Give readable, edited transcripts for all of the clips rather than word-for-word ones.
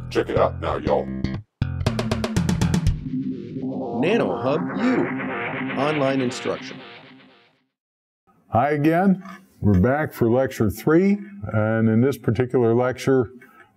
Check it out now, y'all. nanoHUB-U, online instruction. Hi again. We're back for lecture 3, and in this particular lecture,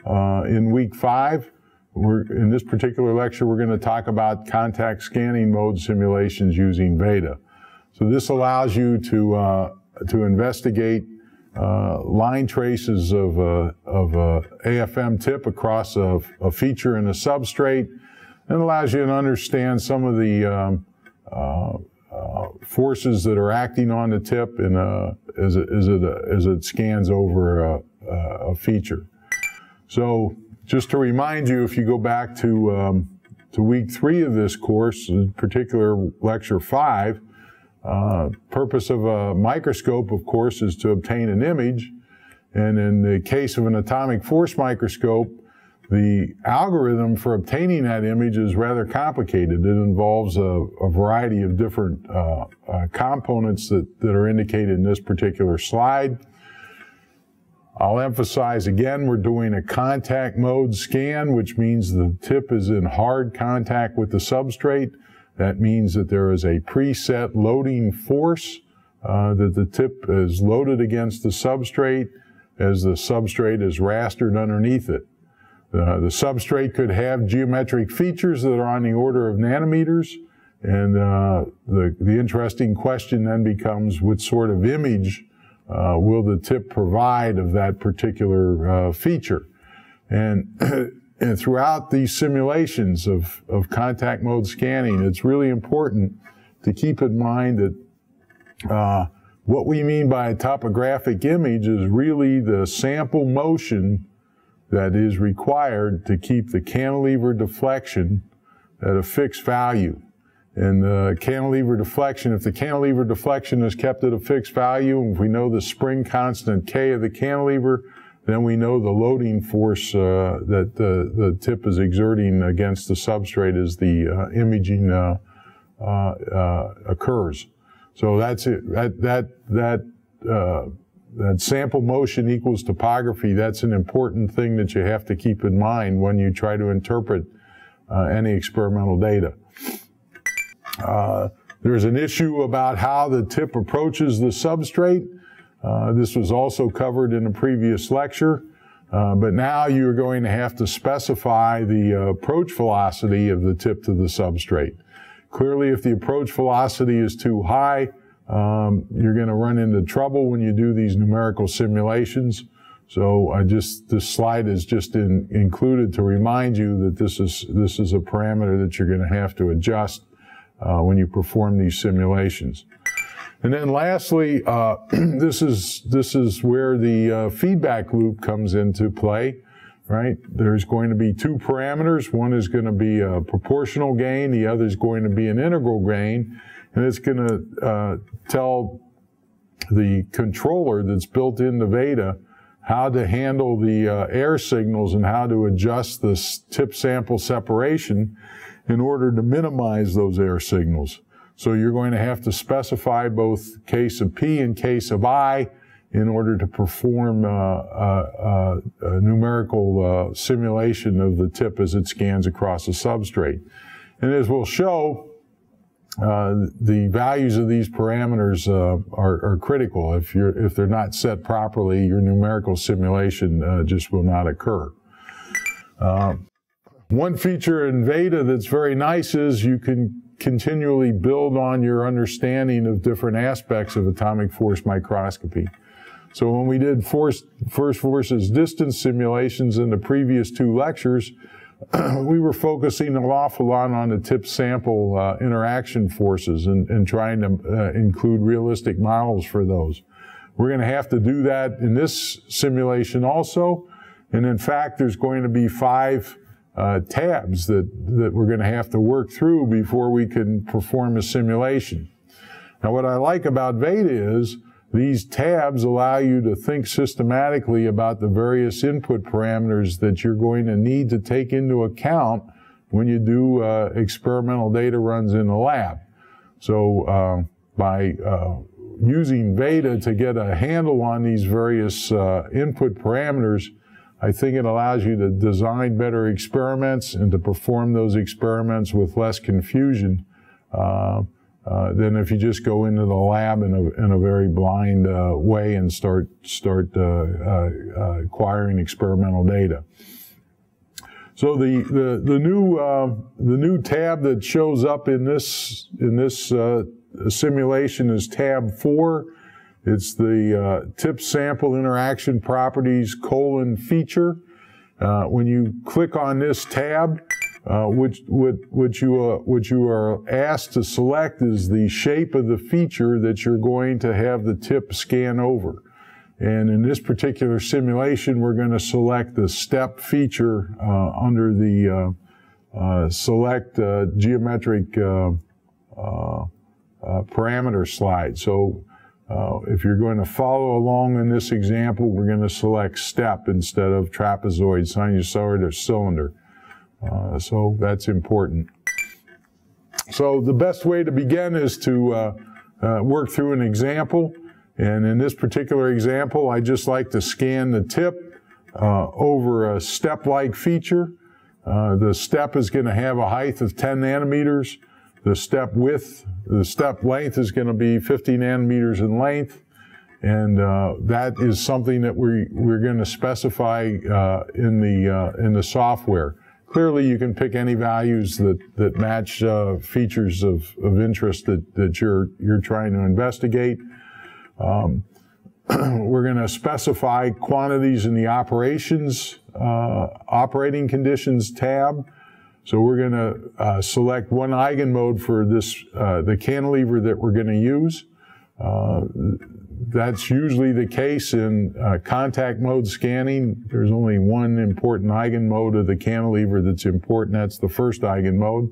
in week 5, we're going to talk about contact scanning mode simulations using VEDA. So this allows you to investigate line traces of AFM tip across a feature in a substrate, and allows you to understand some of the forces that are acting on the tip as it scans over a feature. So just to remind you, if you go back to week 3 of this course, in particular lecture 5, purpose of a microscope, of course, is to obtain an image. And in the case of an atomic force microscope, the algorithm for obtaining that image is rather complicated. It involves a variety of different components that are indicated in this particular slide. I'll emphasize again, we're doing a contact mode scan, which means the tip is in hard contact with the substrate. That means that there is a preset loading force that the tip is loaded against the substrate as the substrate is rastered underneath it. The substrate could have geometric features that are on the order of nanometers, and the interesting question then becomes, what sort of image will the tip provide of that particular feature? And throughout these simulations of contact mode scanning, it's really important to keep in mind that what we mean by a topographic image is really the sample motion that is required to keep the cantilever deflection at a fixed value. And the cantilever deflection, if the cantilever deflection is kept at a fixed value, and if we know the spring constant K of the cantilever, then we know the loading force that the tip is exerting against the substrate as the imaging occurs. So that's it. That sample motion equals topography. That's an important thing that you have to keep in mind when you try to interpret any experimental data. There's an issue about how the tip approaches the substrate. This was also covered in a previous lecture, but now you're going to have to specify the approach velocity of the tip to the substrate. Clearly, if the approach velocity is too high, you're going to run into trouble when you do these numerical simulations. So this slide is just included to remind you that this is a parameter that you're going to have to adjust when you perform these simulations. And then lastly, this is where the feedback loop comes into play, right? There's going to be 2 parameters. One is going to be a proportional gain. The other is going to be an integral gain. And it's going to tell the controller that's built into VEDA how to handle the air signals and how to adjust the tip sample separation in order to minimize those air signals. So you're going to have to specify both case of P and case of I in order to perform a numerical simulation of the tip as it scans across a substrate. And as we'll show, the values of these parameters are critical. If they're not set properly, your numerical simulation just will not occur. One feature in VEDA that's very nice is you can continually build on your understanding of different aspects of atomic force microscopy. So when we did first versus distance simulations in the previous 2 lectures, we were focusing an awful lot on the tip sample interaction forces and trying to include realistic models for those. We're going to have to do that in this simulation also, and in fact there's going to be 5 tabs that we're going to have to work through before we can perform a simulation. Now what I like about VEDA is these tabs allow you to think systematically about the various input parameters that you're going to need to take into account when you do experimental data runs in the lab. So by using VEDA to get a handle on these various input parameters, I think it allows you to design better experiments and to perform those experiments with less confusion than if you just go into the lab in a very blind way and start acquiring experimental data. So the new tab that shows up in this simulation is tab 4. It's the tip sample interaction properties : feature. When you click on this tab, what you are asked to select is the shape of the feature that you're going to have the tip scan over. And in this particular simulation, we're going to select the step feature under the select geometric parameter slide. So if you're going to follow along in this example, we're going to select step instead of trapezoid, sinusoid, or cylinder. So that's important. So the best way to begin is to work through an example. And in this particular example, I just like to scan the tip over a step-like feature. The step is going to have a height of 10 nanometers. The step length is going to be 50 nanometers in length. And that is something that we're going to specify in the software. Clearly, you can pick any values that match features of interest that you're trying to investigate. We're going to specify quantities in the operating conditions tab. So we're going to select one eigenmode for the cantilever that we're going to use. That's usually the case in contact mode scanning. There's only one important eigenmode of the cantilever that's important. That's the first eigenmode.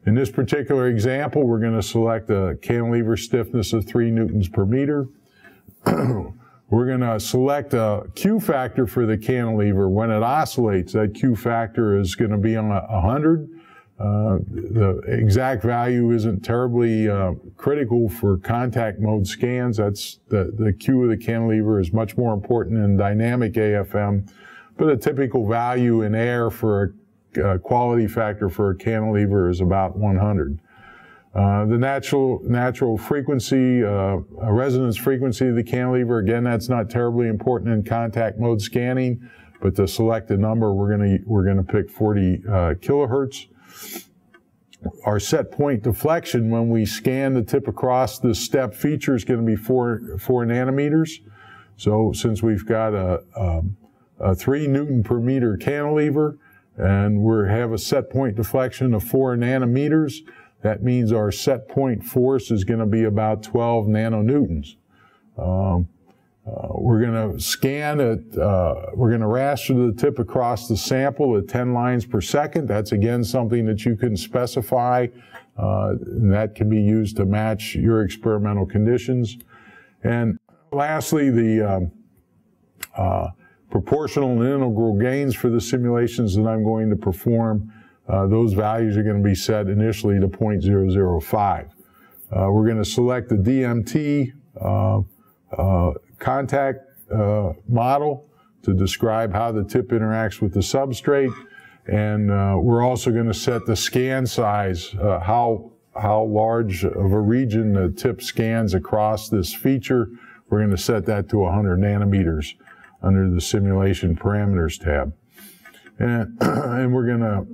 In this particular example, we're going to select a cantilever stiffness of 3 newtons per meter. We're going to select a Q factor for the cantilever. When it oscillates, that Q factor is going to be on 100. The exact value isn't terribly critical for contact mode scans. That's the Q of the cantilever is much more important in dynamic AFM, but a typical value in air for a quality factor for a cantilever is about 100. The natural frequency, resonance frequency of the cantilever, again, that's not terribly important in contact mode scanning, but to select a number, we're gonna pick 40 kilohertz. Our set point deflection when we scan the tip across the step feature is going to be 4 nanometers. So since we've got a 3 Newton per meter cantilever and we have a set point deflection of 4 nanometers, that means our set point force is going to be about 12 nanonewtons. We're going to scan it, we're going to raster the tip across the sample at 10 lines per second. That's again something that you can specify, and that can be used to match your experimental conditions. And lastly, the proportional and integral gains for the simulations that I'm going to perform, those values are going to be set initially to 0.005. We're going to select the DMT contact model to describe how the tip interacts with the substrate, and we're also going to set the scan size, how large of a region the tip scans across this feature. We're going to set that to 100 nanometers under the simulation parameters tab, and we're going to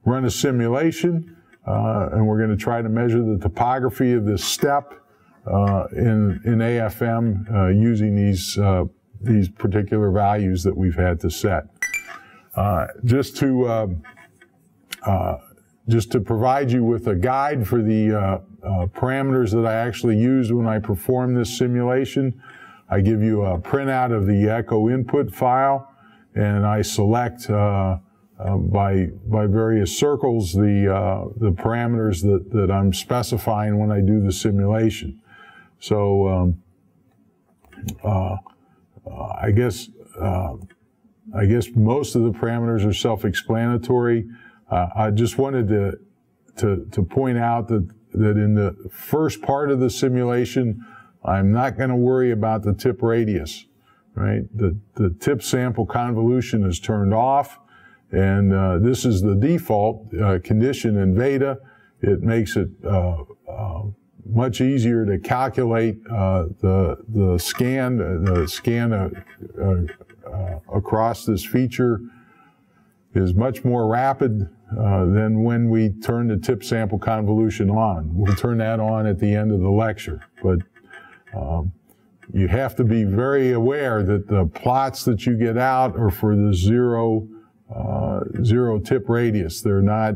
run a simulation, and we're going to try to measure the topography of this step in AFM using these particular values that we've had to set. Just to provide you with a guide for the parameters that I actually use when I perform this simulation, I give you a printout of the echo input file, and I select by various circles the parameters that I'm specifying when I do the simulation. So I guess most of the parameters are self-explanatory. I just wanted to point out that in the first part of the simulation, I'm not going to worry about the tip radius. right? The tip sample convolution is turned off, and this is the default condition in VEDA. It makes it much easier to calculate the scan across this feature is much more rapid than when we turn the tip sample convolution on. We'll turn that on at the end of the lecture, but you have to be very aware that the plots that you get out are for the zero tip radius. They're not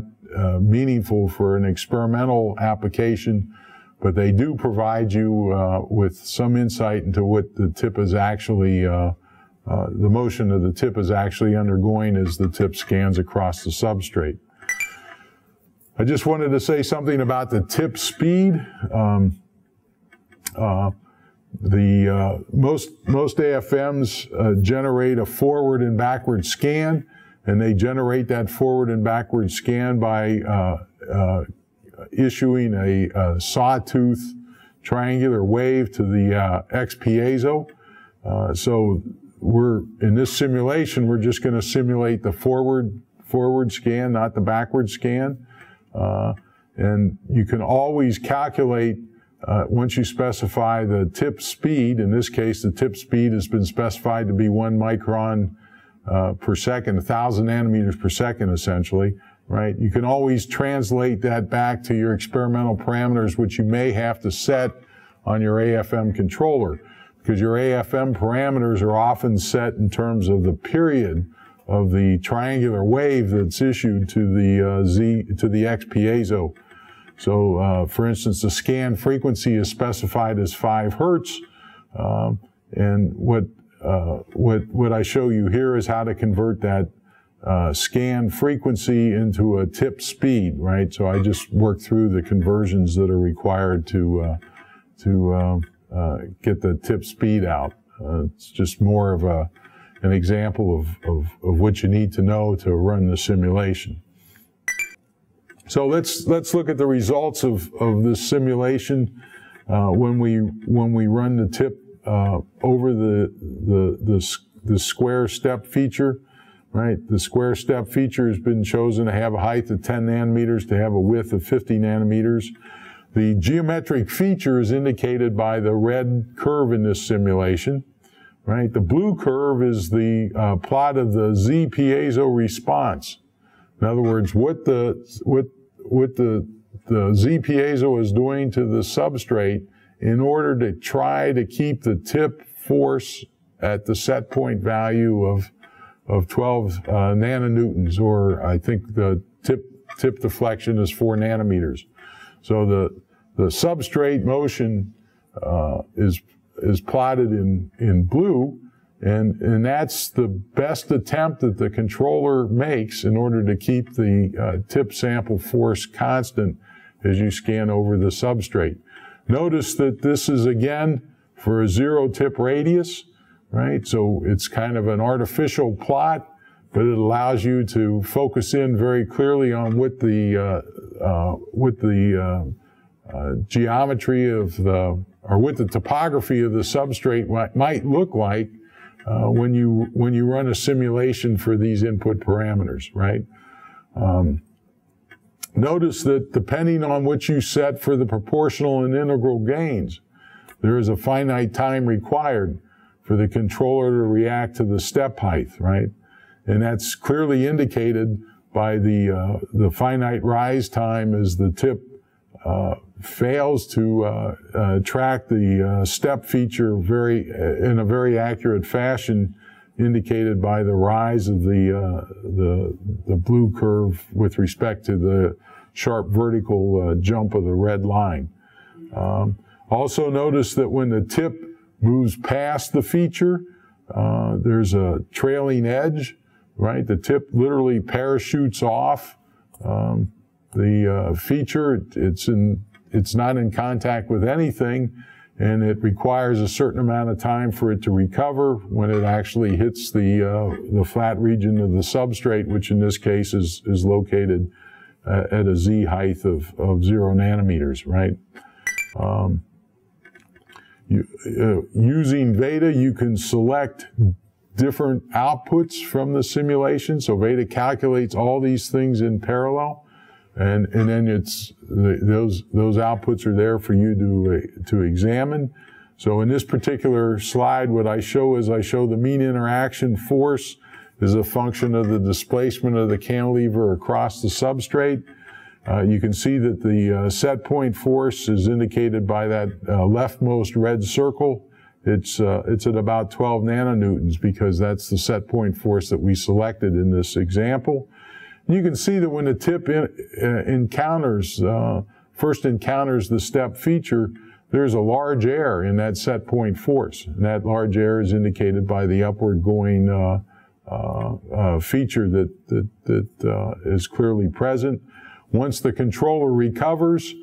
meaningful for an experimental application, but they do provide you with some insight into what the tip is actually, the motion of the tip is actually undergoing as the tip scans across the substrate. I just wanted to say something about the tip speed. Most AFMs generate a forward and backward scan, and they generate that forward and backward scan by issuing a sawtooth triangular wave to the X piezo. So in this simulation, we're just going to simulate the forward scan, not the backward scan. And you can always calculate, once you specify the tip speed, in this case the tip speed has been specified to be 1 micron per second, 1,000 nanometers per second essentially, right? You can always translate that back to your experimental parameters, which you may have to set on your AFM controller, because your AFM parameters are often set in terms of the period of the triangular wave that's issued to the X piezo. So, for instance, the scan frequency is specified as 5 hertz, and what I show you here is how to convert that scan frequency into a tip speed, right? So I just worked through the conversions that are required to get the tip speed out. It's just more of an example of what you need to know to run the simulation. So let's look at the results of this simulation when we run the tip over the square step feature, right? The square step feature has been chosen to have a height of 10 nanometers, to have a width of 50 nanometers. The geometric feature is indicated by the red curve in this simulation, right? The blue curve is the plot of the Z piezo response. In other words, what the Z piezo is doing to the substrate in order to try to keep the tip force at the set point value of 12 nanonewtons, or I think the tip deflection is 4 nanometers. So the substrate motion is plotted in blue, and that's the best attempt that the controller makes in order to keep the tip sample force constant as you scan over the substrate. Notice that this is again for a 0 tip radius, right? So it's kind of an artificial plot, but it allows you to focus in very clearly on what the geometry of what the topography of the substrate might look like when you run a simulation for these input parameters, right? Notice that depending on what you set for the proportional and integral gains, there is a finite time required for the controller to react to the step height, right? And that's clearly indicated by the finite rise time as the tip fails to track the step feature in a very accurate fashion, indicated by the rise of the blue curve with respect to the sharp vertical jump of the red line. Also notice that when the tip moves past the feature, there's a trailing edge, right? The tip literally parachutes off the feature. It's not in contact with anything, and it requires a certain amount of time for it to recover when it actually hits the flat region of the substrate, which in this case is located at a Z height of 0 nanometers, right? Using VEDA, you can select different outputs from the simulation. So VEDA calculates all these things in parallel, and then those outputs are there for you to examine. So in this particular slide, what I show is the mean interaction force is a function of the displacement of the cantilever across the substrate. You can see that the set point force is indicated by that leftmost red circle. It's at about 12 nanonewtons because that's the set point force that we selected in this example. You can see that when the tip first encounters the step feature, there's a large error in that set point force. And that large error is indicated by the upward going feature that is clearly present. Once the controller recovers,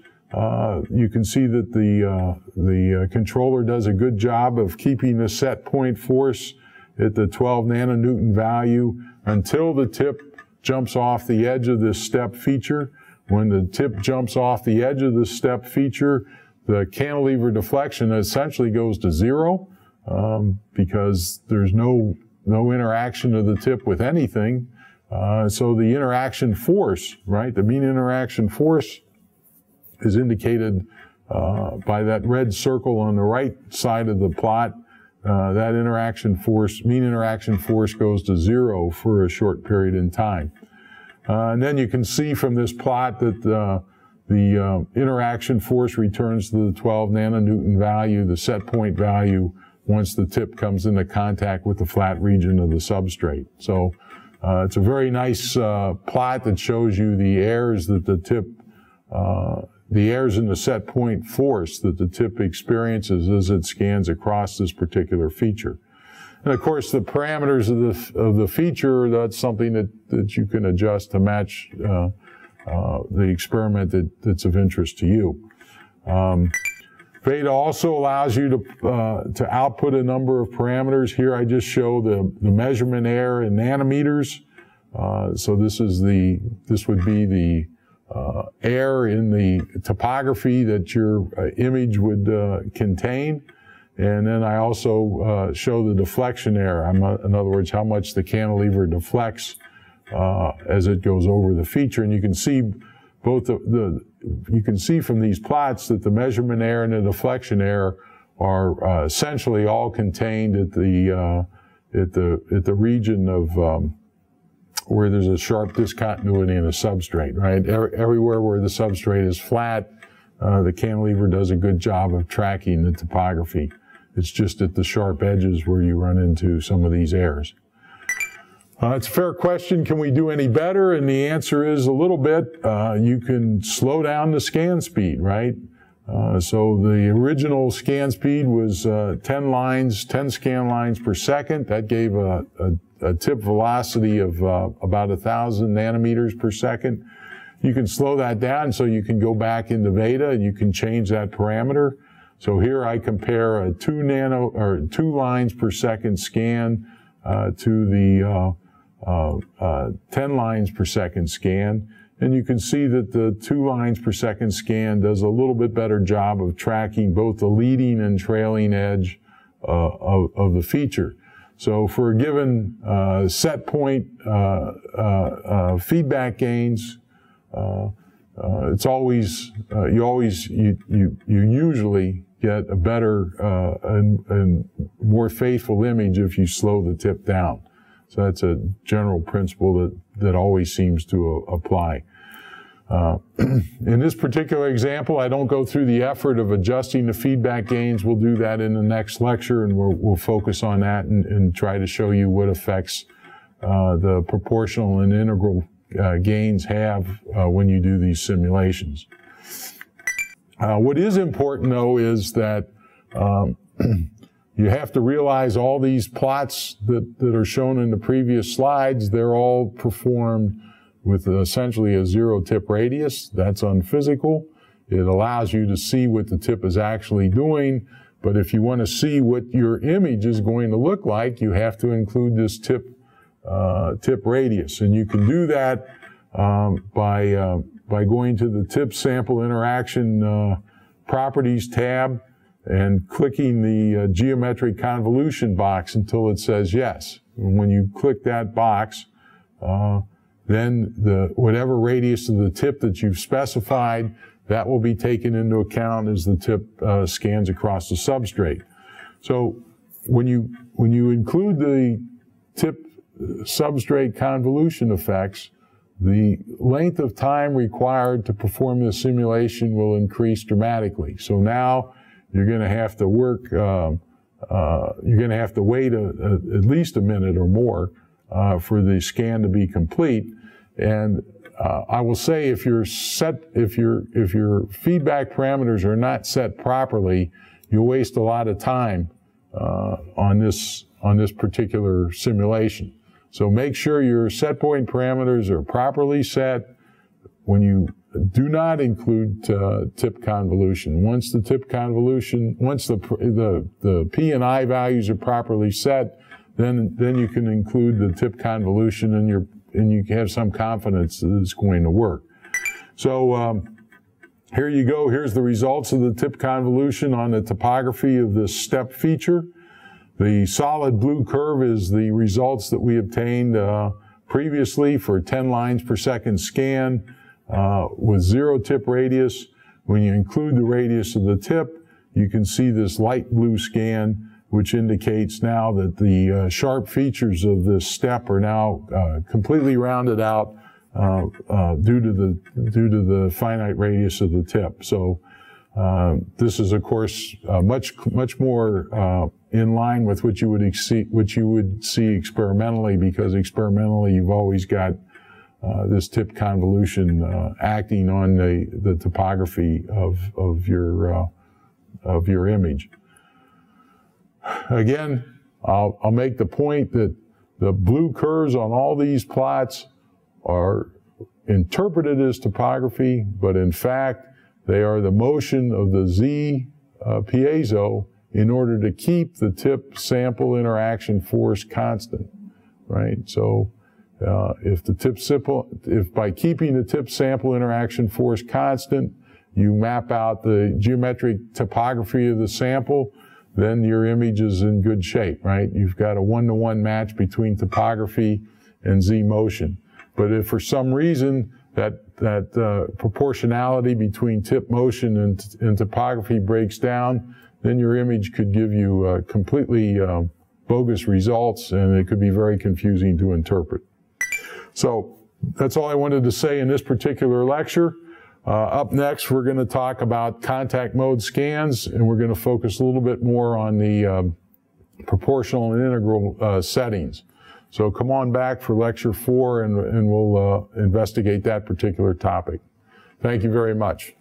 you can see that the controller does a good job of keeping the set point force at the 12 nanonewton value until the tip jumps off the edge of this step feature. When the tip jumps off the edge of the step feature, the cantilever deflection essentially goes to zero because there's no interaction of the tip with anything. So the interaction force, right, the mean interaction force is indicated by that red circle on the right side of the plot. That mean interaction force goes to zero for a short period in time. And then you can see from this plot that the interaction force returns to the 12 nanonewton value, the set point value, once the tip comes into contact with the flat region of the substrate. So it's a very nice plot that shows you the errors that the errors in the set point force that the tip experiences as it scans across this particular feature. And of course, the parameters of the feature, that's something that you can adjust to match the experiment that's of interest to you. VEDA also allows you to output a number of parameters. Here I just show the measurement error in nanometers. So this would be the error in the topography that your image would contain. And then I also show the deflection error. In other words, how much the cantilever deflects as it goes over the feature. And you can see you can see from these plots that the measurement error and the deflection error are essentially all contained at the region of where there's a sharp discontinuity in a substrate, right? Everywhere where the substrate is flat, the cantilever does a good job of tracking the topography. It's just at the sharp edges where you run into some of these errors. It's a fair question. Can we do any better? And the answer is a little bit. You can slow down the scan speed, right? So the original scan speed was 10 scan lines per second. That gave a tip velocity of about 1,000 nanometers per second. You can slow that down so you can go back into VEDA and you can change that parameter. So here I compare a 2 lines per second scan to the 10 lines per second scan. And you can see that the 2 lines per second scan does a little bit better job of tracking both the leading and trailing edge of the feature. So for a given set point feedback gains, it's always you usually get a better and more faithful image if you slow the tip down. So that's a general principle that always seems to apply. In this particular example, I don't go through the effort of adjusting the feedback gains. We'll do that in the next lecture, and we'll focus on that and try to show you what effects the proportional and integral gains have when you do these simulations. What is important, though, is that you have to realize all these plots that are shown in the previous slides, they're all performed with essentially a zero tip radius. That's unphysical. It allows you to see what the tip is actually doing, but if you want to see what your image is going to look like, you have to include this tip radius. And you can do that by going to the tip sample interaction properties tab and clicking the geometric convolution box until it says yes. And when you click that box, then whatever radius of the tip that you've specified, that will be taken into account as the tip scans across the substrate. So when you include the tip substrate convolution effects, the length of time required to perform the simulation will increase dramatically. So now you're going to have to work, you're going to have to wait at least a minute or more for the scan to be complete. And I will say, if your feedback parameters are not set properly, you'll waste a lot of time on this particular simulation. So make sure your set point parameters are properly set when you do not include tip convolution. Once the tip convolution, once the P and I values are properly set, then you can include the tip convolution, and you have some confidence that it's going to work. So here you go. Here's the results of the tip convolution on the topography of this step feature. The solid blue curve is the results that we obtained previously for 10 lines per second scan with 0 tip radius. When you include the radius of the tip, you can see this light blue scan, which indicates now that the sharp features of this step are now completely rounded out due to the finite radius of the tip. So this is, of course, much more in line with what you would see experimentally, because experimentally you've always got this tip convolution acting on the topography of your image. Again, I'll make the point that the blue curves on all these plots are interpreted as topography, but in fact, they are the motion of the Z piezo in order to keep the tip sample interaction force constant, right? So if by keeping the tip sample interaction force constant, you map out the geometric topography of the sample, then your image is in good shape, right? You've got a one-to-one match between topography and Z motion. But if for some reason that proportionality between tip motion and topography breaks down, then your image could give you completely bogus results, and it could be very confusing to interpret. So that's all I wanted to say in this particular lecture. Up next, we're going to talk about contact mode scans, and we're going to focus a little bit more on the proportional and integral settings. So come on back for lecture 4, and we'll investigate that particular topic. Thank you very much.